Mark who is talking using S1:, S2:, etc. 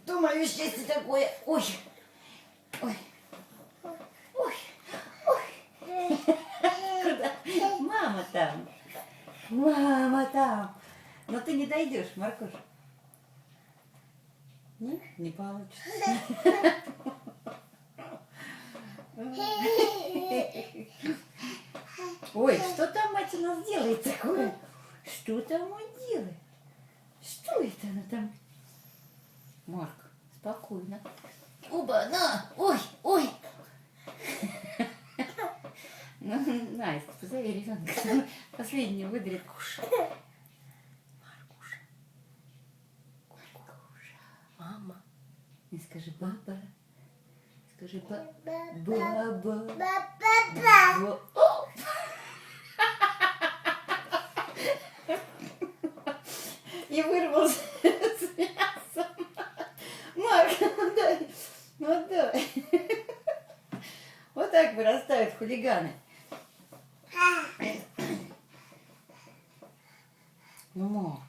S1: То мое счастье такое. Ой. Ой. Ой. Ой. Куда? Мама там. Мама там. Но ты не дойдешь, Маркуш. Нет, не получится. Ой, что там мать у нас делает такое? Что там он делает? Что это она там? Марк, спокойно. Оба, на! Ой, ой! Ну, Настя, позови ребенка. Последний выдрит кушать. Маркуша. Маркуша. Мама. И скажи баба. Скажи баба. Баба. И вырвался с мясом. Марк, отдай. Отдай. Вот так вырастают хулиганы. Ну, Марк.